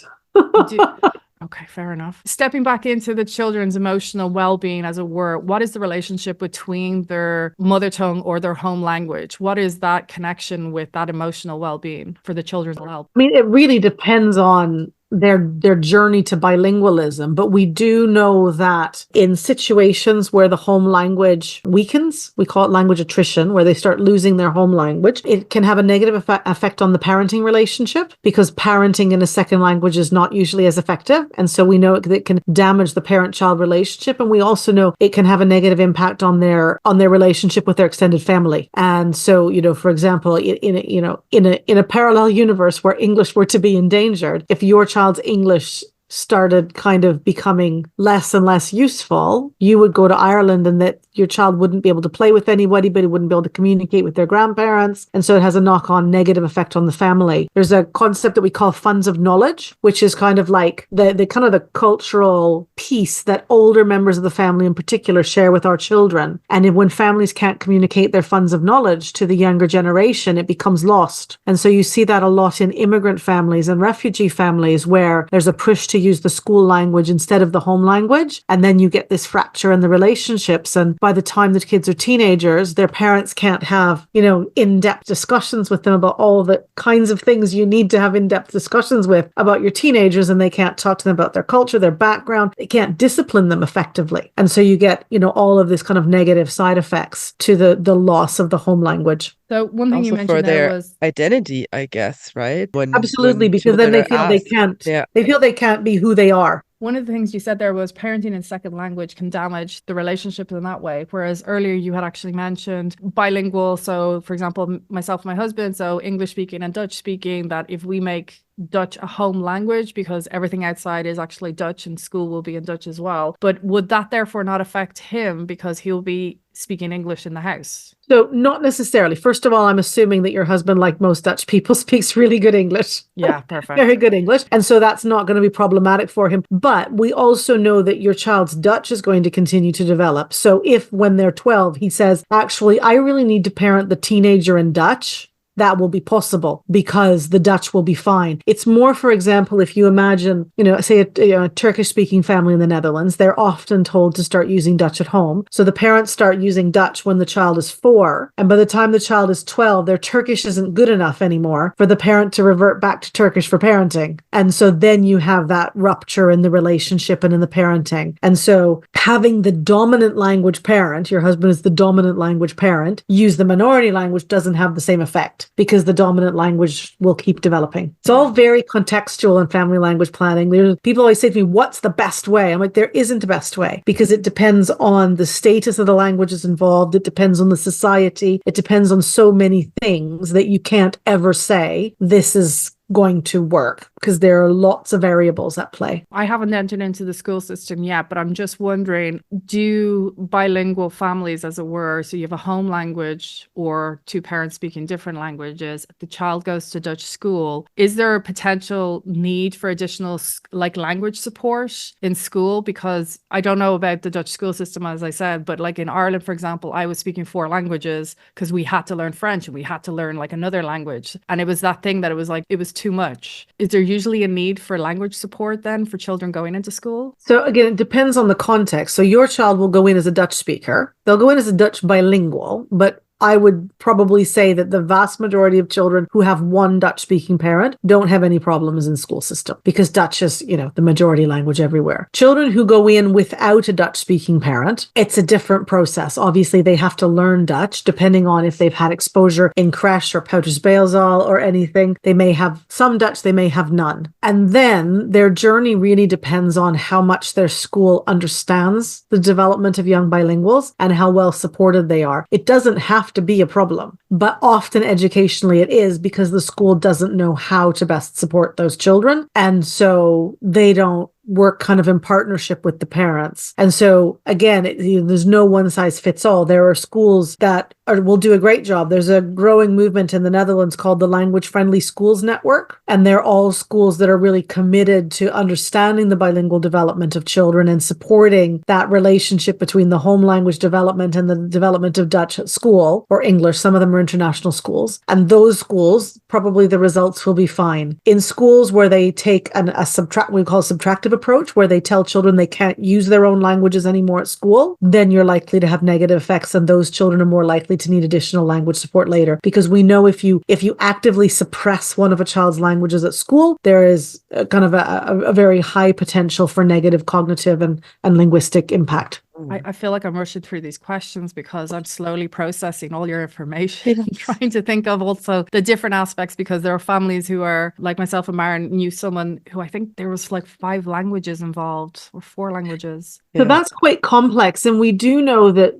Okay, fair enough. Stepping back into the children's emotional well-being, as it were, what is the relationship between their mother tongue or their home language? What is that connection with that emotional well-being for the children's well? I mean, it really depends on their journey to bilingualism, but we do know that in situations where the home language weakens, we call it language attrition, where they start losing their home language, it can have a negative effect on the parenting relationship, because parenting in a second language is not usually as effective. And so we know it can damage the parent-child relationship, and we also know it can have a negative impact on their relationship with their extended family. And so, you know, for example, in a parallel universe where English were to be endangered, if your child's English started kind of becoming less and less useful, you would go to Ireland, and that your child wouldn't be able to play with anybody, but it wouldn't be able to communicate with their grandparents. And so it has a knock-on negative effect on the family. There's a concept that we call funds of knowledge, which is kind of like the kind of the cultural piece that older members of the family in particular share with our children. And when families can't communicate their funds of knowledge to the younger generation, it becomes lost. And so you see that a lot in immigrant families and refugee families, where there's a push to use the school language instead of the home language. And then you get this fracture in the relationships. And by the time the kids are teenagers, their parents can't have, you know, in-depth discussions with them about all the kinds of things you need to have in-depth discussions with about your teenagers. And they can't talk to them about their culture, their background. They can't discipline them effectively. And so you get, you know, all of this kind of negative side effects to the loss of the home language. So one thing Also you for mentioned their there was identity, I guess, right? Absolutely, when because then children they are feel they asked, can't. yeah, They feel they can't be who they are. one of the things you said there was parenting in second language can damage the relationship in that way. Whereas earlier you had actually mentioned bilingual. So for example, myself and my husband, so English speaking and Dutch speaking, that if we make Dutch a home language, because everything outside is actually Dutch and school will be in Dutch as well. But would that therefore not affect him because he'll be speaking English in the house? So not necessarily. First of all, I'm assuming that your husband, like most Dutch people, speaks really good English. Yeah, perfect. Very good English. And so that's not going to be problematic for him. But we also know that your child's Dutch is going to continue to develop. So if when they're 12, he says, actually, I really need to parent the teenager in Dutch, that will be possible because the Dutch will be fine. It's more, for example, if you imagine, you know, say a Turkish-speaking family in the Netherlands, they're often told to start using Dutch at home. So the parents start using Dutch when the child is 4. And by the time the child is 12, their Turkish isn't good enough anymore for the parent to revert back to Turkish for parenting. And so then you have that rupture in the relationship and in the parenting. And so having the dominant language parent, your husband is the dominant language parent, use the minority language doesn't have the same effect, because the dominant language will keep developing. It's all very contextual in family language planning. People always say to me, what's the best way? I'm like, there isn't a best way, because it depends on the status of the languages involved. It depends on the society. It depends on so many things that you can't ever say this is going to work, because there are lots of variables at play. I haven't entered into the school system yet, but I'm just wondering, do bilingual families, as it were, so you have a home language or two parents speaking different languages, the child goes to Dutch school, is there a potential need for additional like language support in school? Because I don't know about the Dutch school system, as I said, but like in Ireland, for example, I was speaking 4 languages because we had to learn French and we had to learn like another language. And it was that thing that it was like, it was too much. Is there usually a need for language support then for children going into school? So again, it depends on the context. So your child will go in as a Dutch speaker. They'll go in as a Dutch bilingual, but I would probably say that the vast majority of children who have one Dutch-speaking parent don't have any problems in the school system, because Dutch is, you know, the majority language everywhere. Children who go in without a Dutch-speaking parent, it's a different process. Obviously, they have to learn Dutch, depending on if they've had exposure in creche or Peuterspeelzaal or anything. They may have some Dutch, they may have none. And then their journey really depends on how much their school understands the development of young bilinguals and how well supported they are. It doesn't have to be a problem, but often educationally it is, because the school doesn't know how to best support those children. And so they don't work kind of in partnership with the parents. And so again, there's no one size fits all. There are schools that will do a great job. There's a growing movement in the Netherlands called the Language Friendly Schools Network. And they're all schools that are really committed to understanding the bilingual development of children and supporting that relationship between the home language development and the development of Dutch at school, or English. Some of them are international schools. And those schools, probably the results will be fine. In schools where they take we call subtractive approach, where they tell children they can't use their own languages anymore at school, then you're likely to have negative effects, and those children are more likely to need additional language support later. Because we know if you actively suppress one of a child's languages at school, there is kind of a very high potential for negative cognitive and linguistic impact. I feel like I'm rushing through these questions because I'm slowly processing all your information and trying to think of also the different aspects, because there are families who are, like myself and Maren knew someone who I think there was like 5 languages involved, or 4 languages. So that's quite complex. And we do know that,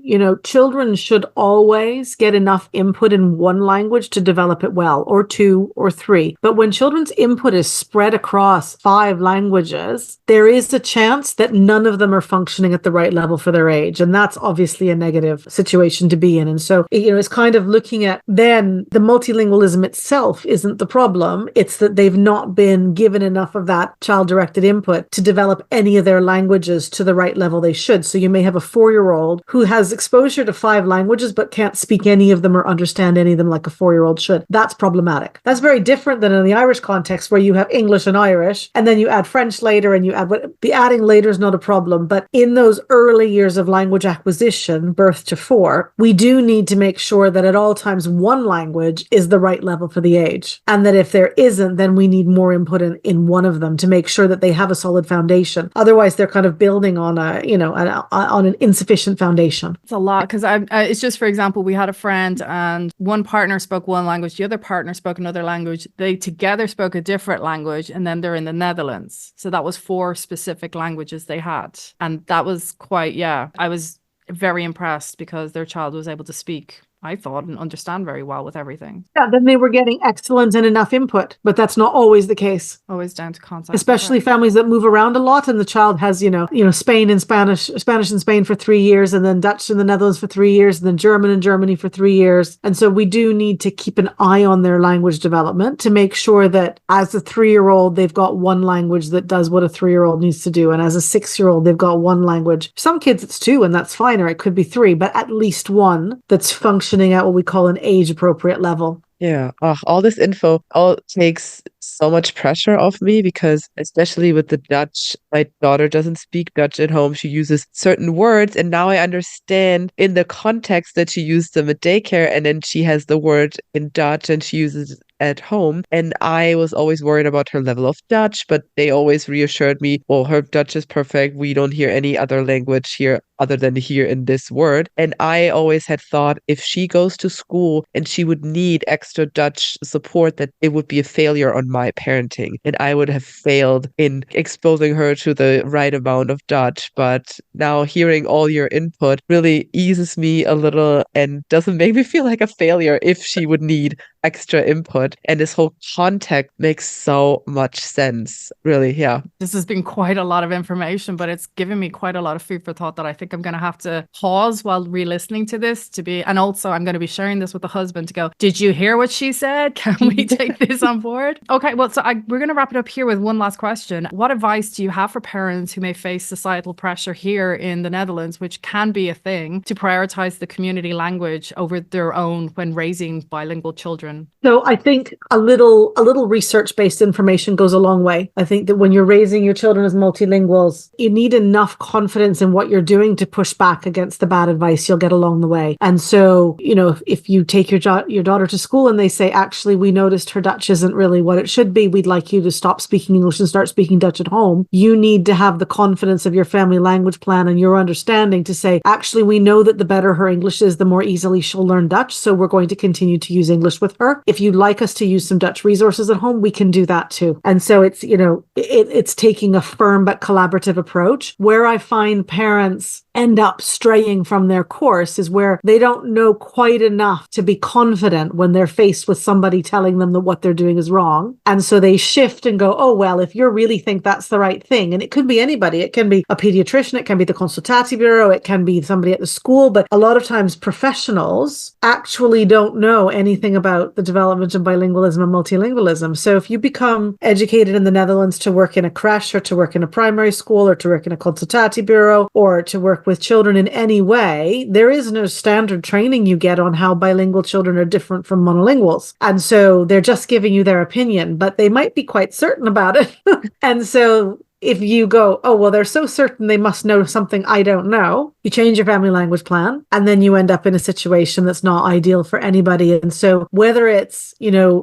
children should always get enough input in one language to develop it well, or 2 or 3. But when children's input is spread across 5 languages, there is a chance that none of them are functioning at the right level for their age. And that's obviously a negative situation to be in. And so, it's kind of looking at then the multilingualism itself isn't the problem. It's that they've not been given enough of that child-directed input to develop any of their languages to the right level they should. So you may have a 4-year-old who has exposure to 5 languages, but can't speak any of them or understand any of them like a 4-year-old should. That's problematic. That's very different than in the Irish context, where you have English and Irish, and then you add French later, and you add the adding later is not a problem. But in those early years of language acquisition, birth to 4, we do need to make sure that at all times one language is the right level for the age. And that if there isn't, then we need more input in one of them to make sure that they have a solid foundation. Otherwise, they're kind of building on on an insufficient foundation. It's a lot, because it's just, for example, we had a friend and one partner spoke one language, the other partner spoke another language. They together spoke a different language, and then they're in the Netherlands. So that was 4 specific languages they had. And that was quite, I was very impressed because their child was able to speak, I thought, and understand very well with everything. Yeah, then they were getting excellent and enough input, but that's not always the case. Always down to context. Especially families that move around a lot, and the child has, Spain and Spanish in Spain for 3 years, and then Dutch in the Netherlands for 3 years, and then German in Germany for 3 years. And so we do need to keep an eye on their language development to make sure that as a 3-year-old, they've got one language that does what a 3-year-old needs to do. And as a 6-year-old, they've got one language. Some kids it's 2, and that's fine, or it could be 3, but at least one that's functioning at what we call an age-appropriate level. Yeah. All this info all takes so much pressure off me, because especially with the Dutch, my daughter doesn't speak Dutch at home. She uses certain words, and now I understand in the context that she used them at daycare, and then she has the word in Dutch and she uses at home. And I was always worried about her level of Dutch, but they always reassured me, well, her Dutch is perfect. We don't hear any other language here other than here in this word. And I always had thought if she goes to school and she would need extra Dutch support, that it would be a failure on my parenting, and I would have failed in exposing her to the right amount of Dutch. But now hearing all your input really eases me a little and doesn't make me feel like a failure if she would need extra input. And this whole context makes so much sense, really. Yeah. This has been quite a lot of information, but it's given me quite a lot of food for thought that I think I'm going to have to pause while re-listening to this and also I'm going to be sharing this with the husband to go, did you hear what she said? Can we take this on board? Okay, well, so we're going to wrap it up here with one last question. What advice do you have for parents who may face societal pressure here in the Netherlands, which can be a thing, to prioritize the community language over their own when raising bilingual children? So I think a little research-based information goes a long way. I think that when you're raising your children as multilinguals, you need enough confidence in what you're doing to push back against the bad advice you'll get along the way. And so, if you take your daughter to school and they say, actually, we noticed her Dutch isn't really what it should be, we'd like you to stop speaking English and start speaking Dutch at home, you need to have the confidence of your family language plan and your understanding to say, actually, we know that the better her English is, the more easily she'll learn Dutch. So we're going to continue to use English with her. If you'd like us to use some Dutch resources at home, we can do that too. And so it's, it's taking a firm but collaborative approach. Where I find parents end up straying from their course is where they don't know quite enough to be confident when they're faced with somebody telling them that what they're doing is wrong. And so they shift and go, oh, well, if you really think that's the right thing, and it could be anybody, it can be a pediatrician, it can be the consultati bureau, it can be somebody at the school, but a lot of times professionals actually don't know anything about the development of bilingualism and multilingualism. So if you become educated in the Netherlands to work in a creche or to work in a primary school or to work in a consultati bureau or to work with children in any way, there is no standard training you get on how bilingual children are different from monolinguals. And so they're just giving you their opinion, but they might be quite certain about it. And so if you go, oh, well, they're so certain they must know something I don't know, you change your family language plan, and then you end up in a situation that's not ideal for anybody. And so whether it's,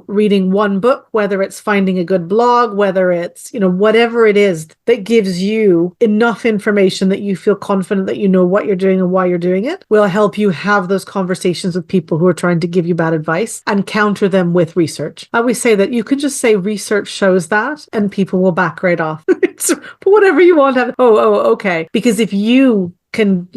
reading one book, whether it's finding a good blog, whether it's, whatever it is that gives you enough information that you feel confident that you know what you're doing and why you're doing it, will help you have those conversations with people who are trying to give you bad advice and counter them with research. I always say that you could just say research shows that and people will back right off. Put whatever you want to have. Okay. Because if you can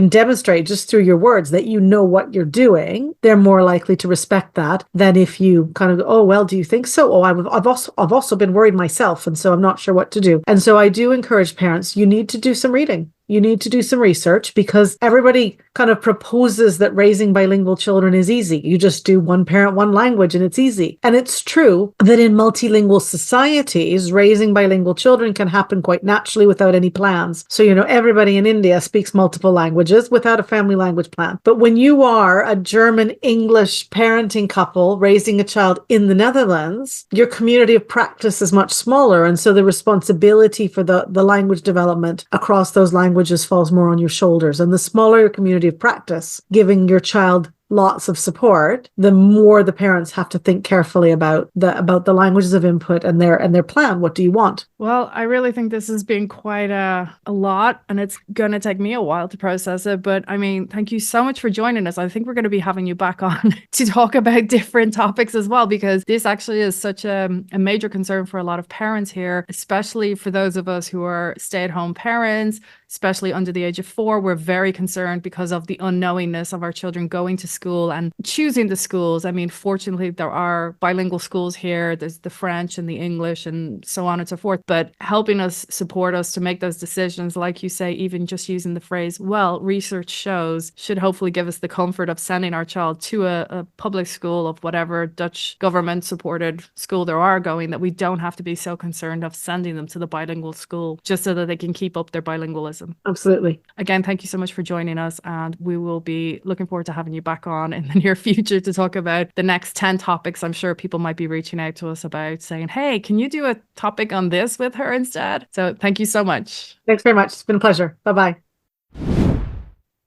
demonstrate just through your words that you know what you're doing, they're more likely to respect that than if you kind of go, oh, well, do you think so? Oh, I've also been worried myself, and so I'm not sure what to do. And so I do encourage parents, you need to do some reading. You need to do some research because everybody kind of proposes that raising bilingual children is easy. You just do one parent, one language, and it's easy. And it's true that in multilingual societies, raising bilingual children can happen quite naturally without any plans. So, everybody in India speaks multiple languages without a family language plan. But when you are a German-English parenting couple raising a child in the Netherlands, your community of practice is much smaller. And so the responsibility for the language development across those languages falls more on your shoulders. And the smaller your community of practice, giving your child lots of support, the more the parents have to think carefully about the languages of input and their plan. What do you want? Well, I really think this has been quite a lot, and it's going to take me a while to process it. But I mean, thank you so much for joining us. I think we're going to be having you back on to talk about different topics as well, because this actually is such a major concern for a lot of parents here, especially for those of us who are stay-at-home parents, especially under the age of 4. We're very concerned because of the unknowingness of our children going to school and choosing the schools. I mean, fortunately, there are bilingual schools here. There's the French and the English and so on and so forth. But helping us, support us to make those decisions, like you say, even just using the phrase, well, research shows, should hopefully give us the comfort of sending our child to a public school of whatever Dutch government supported school there are going, that we don't have to be so concerned of sending them to the bilingual school just so that they can keep up their bilingualism. Absolutely. Again, thank you so much for joining us, and we will be looking forward to having you back on in the near future to talk about the next 10 topics. I'm sure people might be reaching out to us about saying, hey, can you do a topic on this with her instead? So thank you so much. Thanks very much. It's been a pleasure. Bye-bye.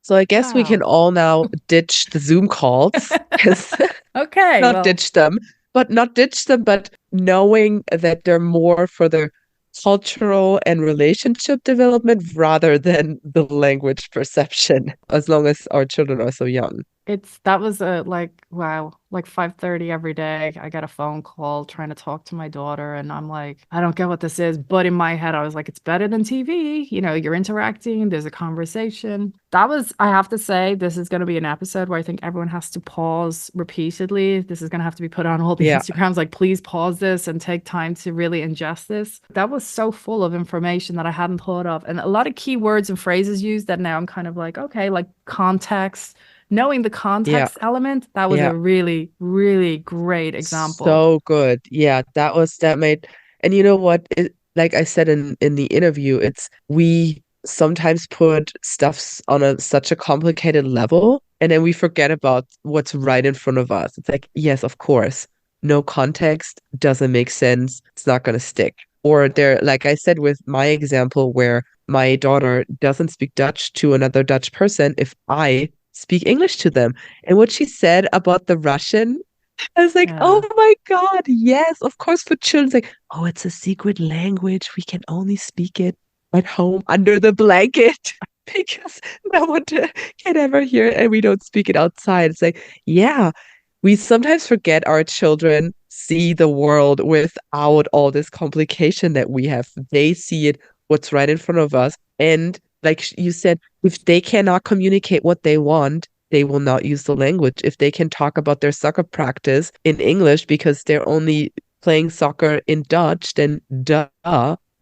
So I guess we can all now ditch the Zoom calls. Okay. Not ditch them, but knowing that they're more for the cultural and relationship development rather than the language perception, as long as our children are so young. That was wow, like 5:30 every day. I got a phone call trying to talk to my daughter, and I'm like, I don't get what this is. But in my head, I was like, it's better than TV. You're interacting, there's a conversation. I have to say, this is going to be an episode where I think everyone has to pause repeatedly. This is going to have to be put on all the Instagrams, like, please pause this and take time to really ingest this. That was so full of information that I hadn't thought of. And a lot of key words and phrases used that now I'm kind of like, okay, like context. Knowing the context element, that was a really, really great example. So good. Yeah, that made, and you know what? Like I said in the interview, we sometimes put stuff on such a complicated level, and then we forget about what's right in front of us. It's like, yes, of course, no context doesn't make sense. It's not going to stick. Or like I said with my example, where my daughter doesn't speak Dutch to another Dutch person, if I speak English to them. And what she said about the Russian, I was like, oh my God, yes, of course, for children. It's like, oh, it's a secret language. We can only speak it at home under the blanket because no one can ever hear it, and we don't speak it outside. It's like, yeah, we sometimes forget our children see the world without all this complication that we have. They see it, what's right in front of us. And like you said, if they cannot communicate what they want, they will not use the language. If they can talk about their soccer practice in English because they're only playing soccer in Dutch, then duh,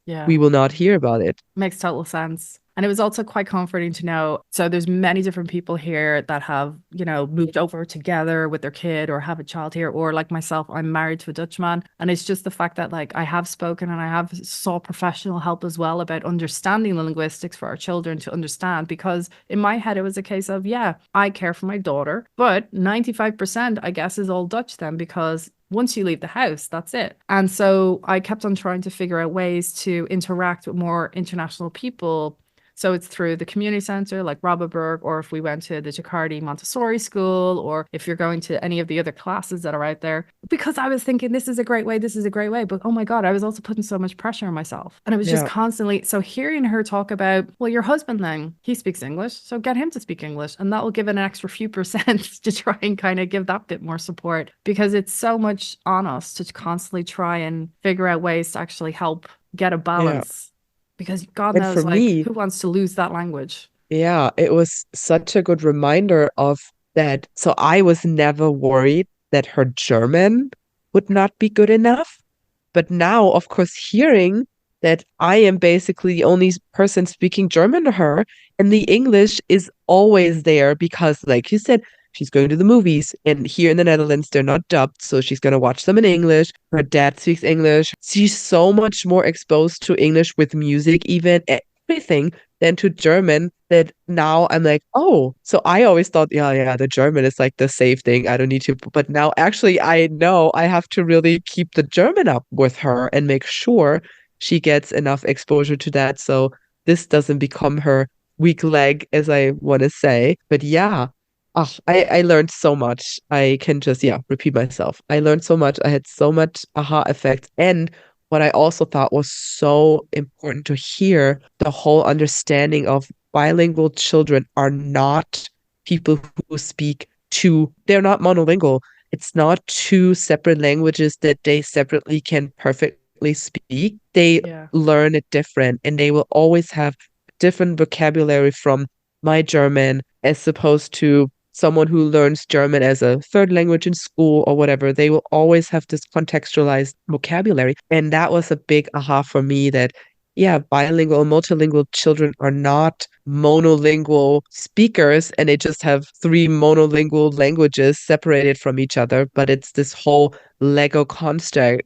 Yeah. we will not hear about it. Makes total sense. And it was also quite comforting to know. So there's many different people here that have, moved over together with their kid or have a child here. Or like myself, I'm married to a Dutchman. And it's just the fact that like I have spoken and I have sought professional help as well about understanding the linguistics for our children to understand. Because in my head, it was a case of, yeah, I care for my daughter, but 95%, I guess, is all Dutch then, because once you leave the house, that's it. And so I kept on trying to figure out ways to interact with more international people. So it's through the community center like Robberberg, or if we went to the Jakarta Montessori school, or if you're going to any of the other classes that are out there. Because I was thinking, this is a great way, this is a great way. But oh my God, I was also putting so much pressure on myself. And it was just constantly, so hearing her talk about, well, your husband then, he speaks English, so get him to speak English. And that will give an extra few percent to try and kind of give that bit more support. Because it's so much on us to constantly try and figure out ways to actually help get a balance. Because God And knows, for like, me, who wants to lose that language? yeah, it was such a good reminder of that. So I was never worried that her German would not be good enough. But now, of course, hearing that I am basically the only person speaking German to her, and the English is always there because, like you said, she's going to the movies. And here in the Netherlands, they're not dubbed. So she's going to watch them in English. Her dad speaks English. She's so much more exposed to English with music, even everything, than to German, that now I'm like, oh, so I always thought, yeah, the German is like the safe thing. I don't need to. But now actually I know I have to really keep the German up with her and make sure she gets enough exposure to that. So this doesn't become her weak leg, as I want to say. But yeah, I learned so much. I can just, repeat myself. I learned so much. I had so much aha effect. And what I also thought was so important to hear, the whole understanding of bilingual children are not people who speak they're not monolingual. It's not two separate languages that they separately can perfectly speak. They learn it different, and they will always have different vocabulary from my German as opposed to someone who learns German as a third language in school or whatever. They will always have this contextualized vocabulary. And that was a big aha for me that, bilingual, multilingual children are not monolingual speakers and they just have three monolingual languages separated from each other. But it's this whole Lego construct,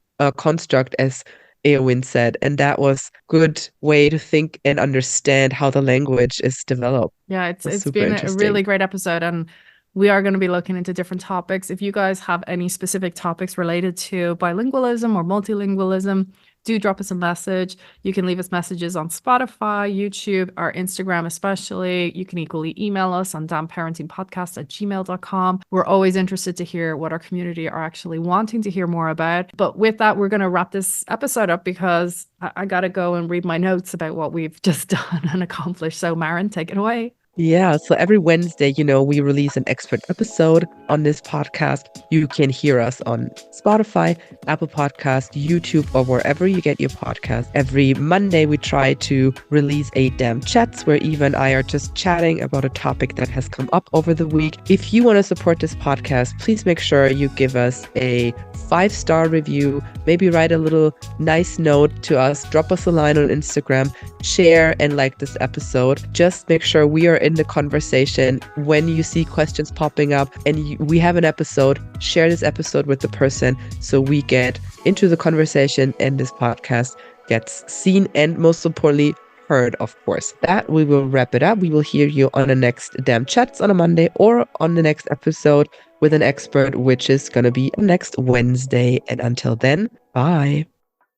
as Eowyn said, and that was good way to think and understand how the language is developed. Yeah, it's been a really great episode, and we are going to be looking into different topics. If you guys have any specific topics related to bilingualism or multilingualism, do drop us a message. You can leave us messages on Spotify, YouTube, or Instagram especially. You can equally email us on damnparentingpodcast@gmail.com. We're always interested to hear what our community are actually wanting to hear more about. But with that, we're going to wrap this episode up because I got to go and read my notes about what we've just done and accomplished. So Maren, take it away. Yeah, so every Wednesday, we release an expert episode on this podcast. You can hear us on Spotify, Apple Podcast, YouTube, or wherever you get your podcast. Every Monday, we try to release a Damn Chats where Eva and I are just chatting about a topic that has come up over the week. If you want to support this podcast, please make sure you give us a 5-star review, maybe write a little nice note to us, drop us a line on Instagram, share and like this episode. Just make sure we are in the conversation. When you see questions popping up and we have an episode, share this episode with the person so we get into the conversation and this podcast gets seen and most importantly heard, of course. That we will wrap it up. We will hear you on the next Damn Chats on a Monday or on the next episode with an expert, which is going to be next Wednesday. And until then, bye.